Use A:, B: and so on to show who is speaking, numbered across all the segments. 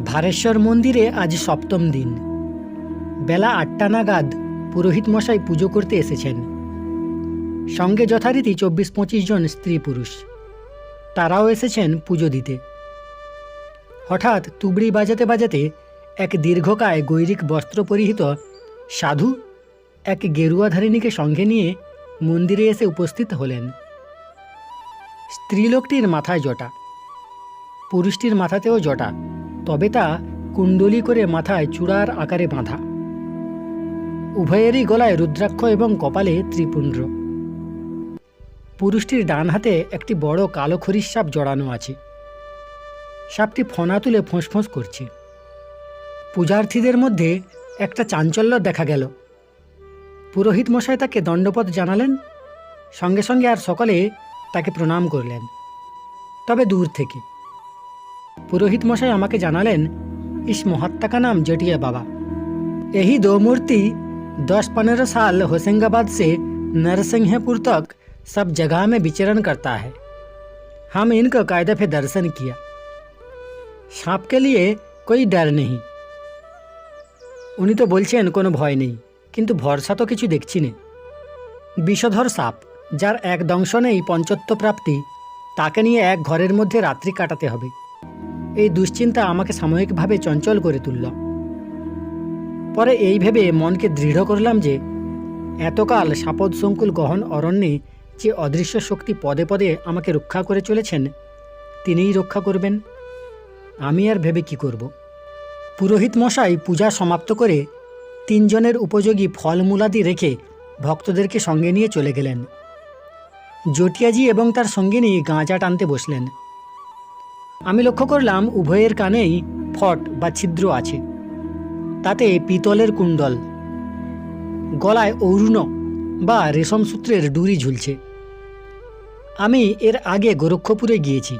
A: ভারেশ্বর মন্দিরে আজ সপ্তম দিন। বেলা ৮টা নাগাদ পুরোহিত মশাই পুজো করতে এসেছেন। সঙ্গে যথারীতি ২৪-২৫ জন স্ত্রী পুরুষ, তারাও এসেছেন পুজো দিতে। হঠাৎ তুবড়ি বাজাতে বাজাতে এক দীর্ঘকায় গৈরিক বস্ত্র পরিহিত সাধু এক গেরুয়াধারিণীকে সঙ্গে নিয়ে মন্দিরে এসে উপস্থিত হলেন। স্ত্রীলোকটির মাথায় জটা, পুরুষটির মাথাতেও জটা, তবে তা কুণ্ডলী করে মাথায় চূড়ার আকারে বাঁধা। উভয়েরই গলায় রুদ্রাক্ষ এবং কপালে ত্রিপুণ্ড। পুরুষটির ডান হাতে একটি বড় কালো খরির সাপ জড়ানো আছে। সাপটি ফনা তুলে ফোঁস করছে। পূজার্থীদের মধ্যে একটা চাঞ্চল্য দেখা গেল। পুরোহিত মশাই তাকে দণ্ডপত জানালেন, সঙ্গে সঙ্গে আর সকলে তাকে প্রণাম করলেন, তবে দূর থেকে। पुरोहित मशाई আমাকে জানালেন, इस महात्मा का नाम जटिया बाबा। यही दो मूर्ति 10-15 साल होशंगाबाद से नरसिंहपुर तक सब जगह में विचरण करता है। हम इनका कायदे पे दर्शन किया। सांप के लिए कोई डर नहीं। उन्हीं तो बोलছেন কোনো ভয় নেই, কিন্তু ভরসা তো কিছু দেখছি না। বিষধর সাপ, যার এক দংশনেই পঞ্চত্ব প্রাপ্তি, তাকে নিয়ে এক ঘরের মধ্যে রাত্রি কাটাতে হবে। এই দুশ্চিন্তা আমাকে সাময়িকভাবে চঞ্চল করে তুলল। পরে এই ভেবে মনকে দৃঢ় করলাম যে এতকাল সাপদসংকুল গহন অরণ্যে যে অদৃশ্য শক্তি পদে পদে আমাকে রক্ষা করে চলেছেন, তিনিই রক্ষা করবেন। আমি আর ভেবে কি করব। পুরোহিত মশাই পূজা সমাপ্ত করে 3 জনের উপযোগী ফলমূলাদি রেখে ভক্তদেরকে সঙ্গে নিয়ে চলে গেলেন। জটিয়াজি এবং তার সঙ্গিনী গাঁজা টানতে বসলেন। আমি লক্ষ্য করলাম উভয়ের কানেই ফট বা ছিদ্র আছে, তাতে পিতলের কুণ্ডল, গলায় ঔরুণ বা রেশম সূত্রের ডুরি ঝুলছে। আমি এর আগে গোরক্ষপুরে গিয়েছি।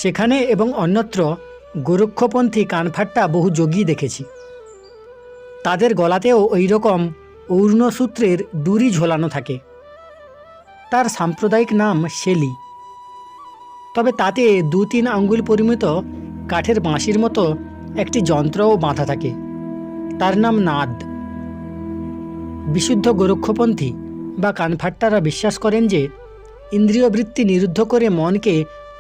A: সেখানে এবং অন্যত্র গোরক্ষপন্থী কানফাট্টা বহু যোগী দেখেছি। তাদের গলাতেও ওই রকম ঔরুণ সূত্রের ডুরি ঝোলানো থাকে। তার সাম্প্রদায়িক নাম শেলি। তবে তাতে 2-3 আঙ্গুল পরিমিত কাঠের বাঁশির মতো একটি যন্ত্রও বাঁধা থাকে, তার নাম নাদ। বিশুদ্ধ গোরক্ষপন্থী বা কানফাট্টারা বিশ্বাস করেন যে ইন্দ্রিয়বৃত্তি নিরুদ্ধ করে মনকে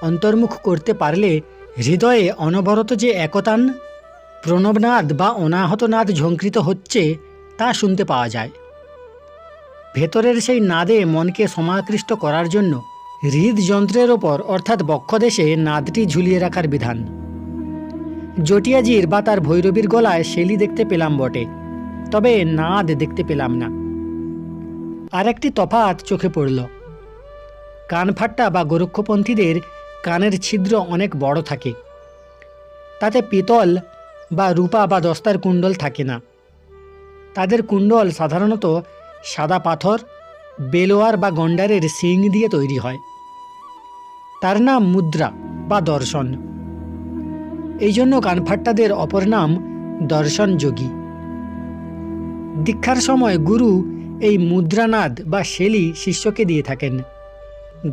A: অন্তর্মুখ করতে পারলে হৃদয়ে অনবরত যে একতান প্রণবনাদ বা অনাহত নাদ ঝঙ্কৃত হচ্ছে তা শুনতে পাওয়া যায়। ভেতরের সেই নাদে মনকে সমাকৃষ্ট করার জন্য হৃদযন্ত্রের ওপর অর্থাৎ বক্ষদেশে নাদটি ঝুলিয়ে রাখার বিধান। জটিয়াজির বা তার ভৈরবীর গলায় শেলি দেখতে পেলাম বটে, তবে নাদ দেখতে পেলাম না। আর একটি তফাৎ চোখে পড়ল। কানফাট্টা বা গোরক্ষপন্থীদের কানের ছিদ্র অনেক বড় থাকে। তাতে পিতল বা রূপা বা দস্তার কুণ্ডল থাকে না। তাদের কুণ্ডল সাধারণত সাদা পাথর, বেলোয়ার বা গন্ডারের শিং দিয়ে তৈরি হয়। তার নাম মুদ্রা বা দর্শন। এই জন্য কানফাট্টাদের অপর নাম দর্শন যোগী। দীক্ষার সময় গুরু এই মুদ্রানাদ বা শেলি শিষ্যকে দিয়ে থাকেন।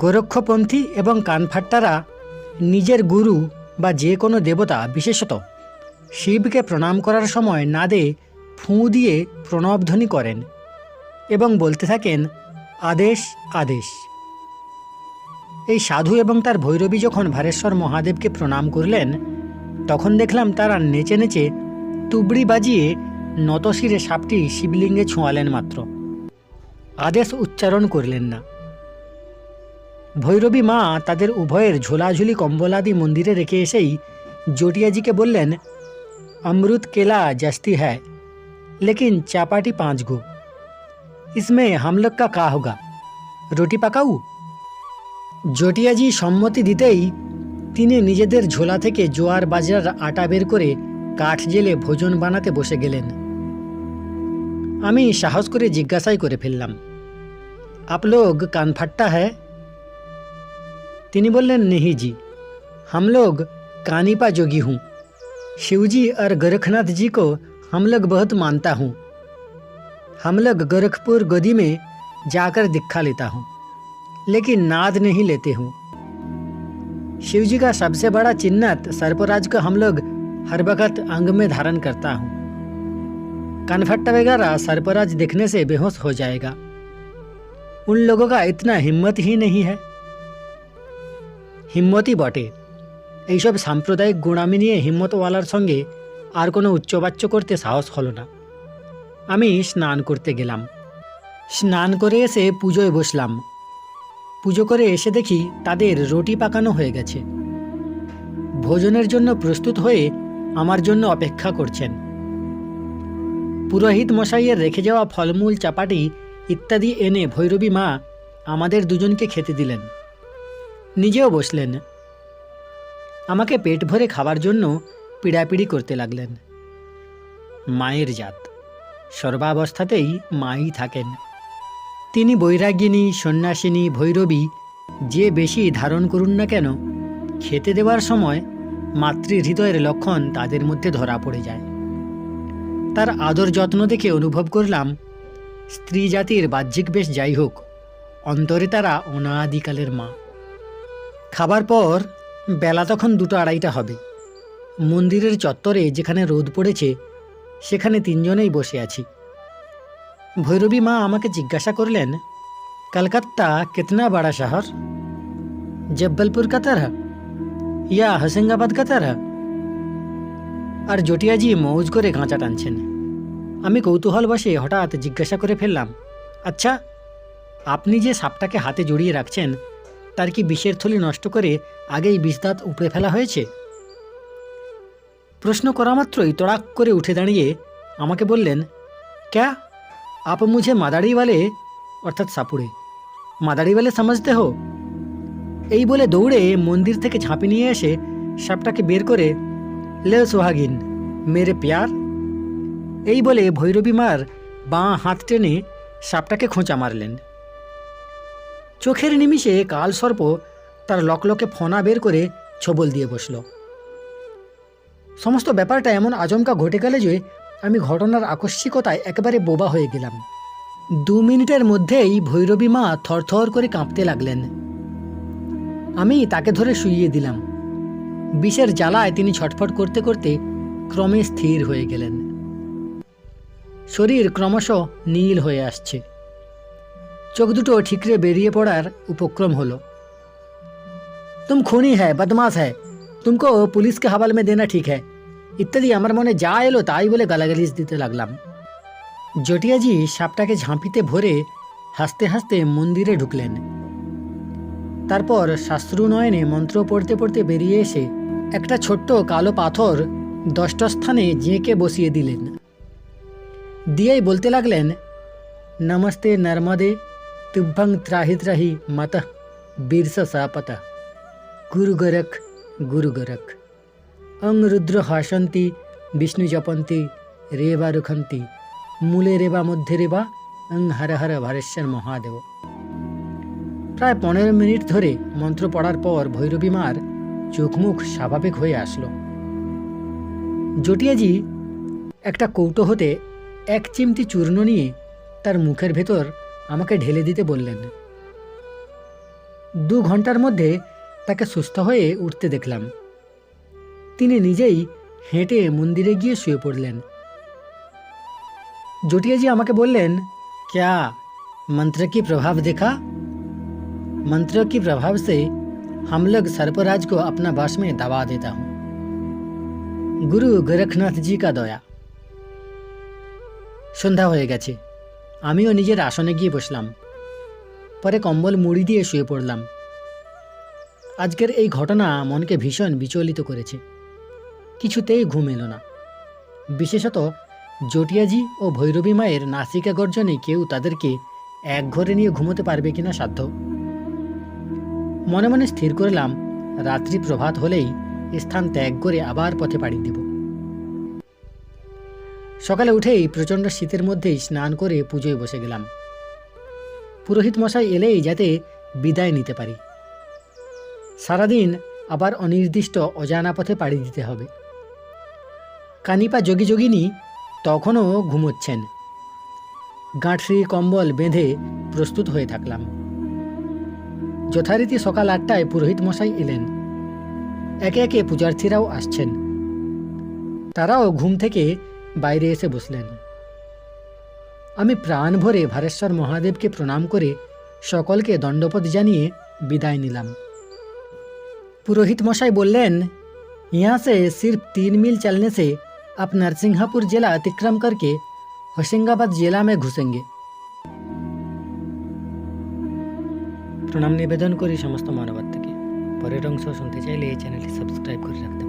A: গোরক্ষপন্থী এবং কানফাট্টারা নিজের গুরু বা যে কোনো দেবতা, বিশেষত শিবকে প্রণাম করার সময় নাদে ফুঁ দিয়ে প্রণবধ্বনি করেন এবং বলতে থাকেন, আদেশ আদেশ। এই সাধু এবং তার ভৈরবী যখন ভারেশ্বর মহাদেবকে প্রণাম করলেন, তখন দেখলাম তারা নেচে নেচে তুবড়ি বাজিয়ে নতশিরে সাপটি শিবলিঙ্গে ছোঁয়ালেন মাত্র, আদেশ উচ্চারণ করলেন না। ভৈরবী মা তাদের উভয়ের ঝোলাঝুলি কম্বলাদি মন্দিরে রেখে এসেই জটিয়াজিকে বললেন, अमृत केला जस्ती है लेकिन चापाटी 5 गो। इसमें हम लोग का क्या होगा, रोटी पकाऊ? জটিয়াজি সম্মতি দিতেই তিনি নিজেদের ঝোলা থেকে জোয়ার বাজরার আটা বের করে কাঠ জেলে ভোজন বানাতে বসে গেলেন। আমি সাহস করে জিজ্ঞাসাই করে ফেললাম, आप लोग कानफट्टा है? তিনি বললেন, नहीं जी, हम लोग कानीपा जोगी हूँ। शिवजी और गोरखनाथ जी को हम लोग बहुत मानता हूँ। हम लोग गोरखपुर गोदी में जाकर दीक्षा लेता हूँ, लेकिन नाद नहीं लेते हूँ। शिवजी का सबसे बड़ा चिन्नत सर्पराज को हम लोग हर वक्त अंग में धारण करता हूँ। कनफट्टा वगैरह सरपराज देखने से बेहोश हो जाएगा। उन लोगों का इतना हिम्मत ही नहीं है। हिम्मतই বটে, এইসব সাম্প্রদায়িক গোঁড়ামি নিয়ে হিম্মতওয়ালার সঙ্গে আর কোনো উচ্চবাচ্য করতে সাহস হলো না। আমি স্নান করতে গেলাম। স্নান করে এসে পুজোয় বসলাম। পুজো করে এসে দেখি তাদের রুটি পাকানো হয়ে গেছে। ভোজনের জন্য প্রস্তুত হয়ে আমার জন্য অপেক্ষা করছেন। পুরোহিত মশাইয়ের রেখে যাওয়া ফলমূল, চাপাটি ইত্যাদি এনে ভৈরবী মা আমাদের দুজনকে খেতে দিলেন, নিজেও বসলেন। আমাকে পেট ভরে খাবার জন্য পিড়াপিড়ি করতে লাগলেন। মায়ের জাত, সর্বাবস্থাতেই মাই থাকেন। তিনি বৈরাগিনী, সন্ন্যাসিনী, ভৈরবী যে বেশি ধারণ করুন না কেন, খেতে দেওয়ার সময় মাতৃহৃদয়ের লক্ষণ তাদের মধ্যে ধরা পড়ে যায়। তার আদর যত্ন দেখে অনুভব করলাম, স্ত্রী জাতির বাহ্যিক বেশ যাই হোক, অন্তরে তারা অনাদিকালের মা। খাবার পর বেলা তখন 2-2:30 হবে। মন্দিরের চত্বরে যেখানে রোদ পড়েছে সেখানে তিনজনেই বসে আছি। ভৈরবী মা আমাকে জিজ্ঞাসা করলেন, কলকাতা কিতনা বড়া শহর? জব্বলপুর কা তরহ ইয়া হোশঙ্গাবাদ কা তরহ? আর জটিয়াজি মৌজ করে গাঁচা টানছেন। আমি কৌতূহল বসে হঠাৎ জিজ্ঞাসা করে ফেললাম, আচ্ছা, আপনি যে সাপটাকে হাতে জড়িয়ে রাখছেন তার কি বিষের থলি নষ্ট করে আগেই বিষদাঁত উপড়ে ফেলা হয়েছে? প্রশ্ন করা মাত্রই তড়াক করে উঠে দাঁড়িয়ে আমাকে বললেন, ক্যা আপ মুঝে মাদাড়ি ওয়ালে অর্থাৎ সাপুড়ে মাদাড়ি ওয়ালে সমঝতে হো? এই বলে দৌড়ে মন্দির থেকে ঝাঁপি নিয়ে এসে সাপটাকে বের করে, লে সোহাগিন মেরে প্যার, এই বলে ভৈরবী মার বাঁ হাত টেনে সাপটাকে খোঁচা মারলেন। চোখের নিমিষে কালসর্প তার লকলকে ফনা বের করে ছবল দিয়ে বসল। সমস্ত ব্যাপারটা এমন আচমকা ঘটে গেল যে আমি ঘটনার আকস্মিকতায় একেবারে বোবা হয়ে গেলাম। 2 মিনিটের মধ্যেই ভৈরবী মা থরথর করে কাঁপতে লাগলেন। আমি তাকে ধরে শুইয়ে দিলাম। বিষের জ্বালায় তিনি ছটফট করতে করতে ক্রমে স্থির হয়ে গেলেন। শরীর ক্রমশ নীল হয়ে আসছে। চোখ দুটো ঠিকরে বেরিয়ে পড়ার উপক্রম হলো। তুম খুনি হ্যায়, বদমাশ হ্যায়, তুমকো পুলিশকে হাওয়ালে में देना ठीक है ইত্যাদি আমার মনে যা এলো তাই বলে গালাগালিজ দিতে লাগলাম। জটিয়াজি সাপটাকে ঝাঁপিতে ভরে হাসতে হাসতে মন্দিরে ঢুকলেন। তারপর শাস্ত্রু নয়নে মন্ত্র পড়তে পড়তে বেরিয়ে এসে একটা ছোট্ট কালো পাথর 10টা স্থানে জেঁকে বসিয়ে দিলেন। দিয়েই বলতে লাগলেন, নমস্তে নর্মদে তুভ্যং ত্রাহি ত্রাহি মাতঃ বীরস সাপতঃ গুরু গোরখ গুরু গোরখ অং রুদ্র হাসন্তি বিষ্ণু জপন্তি রেবা রুখন্তি মূলে রেবা মধ্যে রেবা অং হর হর ভরেশ্বর মহাদেব। প্রায় 15 মিনিট ধরে মন্ত্র পড়ার পর ভৈরবী মার চোখ মুখ স্বাভাবিক হয়ে আসলো। জটিয়াজি একটা কৌটো হতে 1 চিমটি চূর্ণ নিয়ে তার মুখের ভেতর আমাকে ঢেলে দিতে বললেন। 2 ঘন্টার মধ্যে তাকে সুস্থ হয়ে উঠতে দেখলাম। তিনি নিজেই হেঁটে মন্দিরে গিয়ে শুয়ে পড়লেন। জটিয়াজি আমাকে বললেন, क्या मंत्र की प्रभाव देखा? मंत्र की प्रभाव से हम लोग सर्पराज को अपना वश में दबा देता हूँ। गुरु गोरखनाथ जी का दया। সন্ধ্যা হয়ে গেছে। আমিও নিজের আসনে গিয়ে বসলাম। পরে কম্বল মুড়ি দিয়ে শুয়ে পড়লাম। আজকের এই ঘটনা মনকে ভীষণ বিচলিত করেছে। কিছুতেই ঘুম এলো না। বিশেষত জটিয়াজি ও ভৈরবী মায়ের নাসিকা গর্জনে কেউ তাদেরকে এক ঘরে নিয়ে ঘুমোতে পারবে কিনা সাধ্য। মনে মনে স্থির করলাম, রাত্রি প্রভাত হলেই স্থান ত্যাগ করে আবার পথে পাড়ি দেব। সকালে উঠেই প্রচণ্ড শীতের মধ্যেই স্নান করে পুজোয় বসে গেলাম। পুরোহিত মশাই এলেই যাতে বিদায় নিতে পারি। সারাদিন আবার অনির্দিষ্ট অজানা পথে পাড়ি দিতে হবে। কানিপা যোগী যোগিনী তখনও ঘুমোচ্ছেন। গাঁঠরি কম্বল বেঁধে প্রস্তুত হয়ে থাকলাম। যথারীতি সকাল 8টায় পুরোহিত মশাই এলেন। একে একে পূজার্থীরাও আসছেন। তারাও ঘুম থেকে বাইরে এসে বসলেন। আমি প্রাণ ভরে ভারেশ্বর মহাদেবকে প্রণাম করে সকলকে দণ্ডপত জানিয়ে বিদায় নিলাম। पुरोहित मशाई बोलें, यहाँ से सिर्फ 3 मील चलने से आप नरसिंहपुर जिला अतिक्रम करके होशंगाबाद जिला में घुसेंगे। प्रणाम निवेदन करी समस्त मानवताके। परेर अंश सुनते चाइले चैनलটি সাবস্ক্রাইব করে রাখতে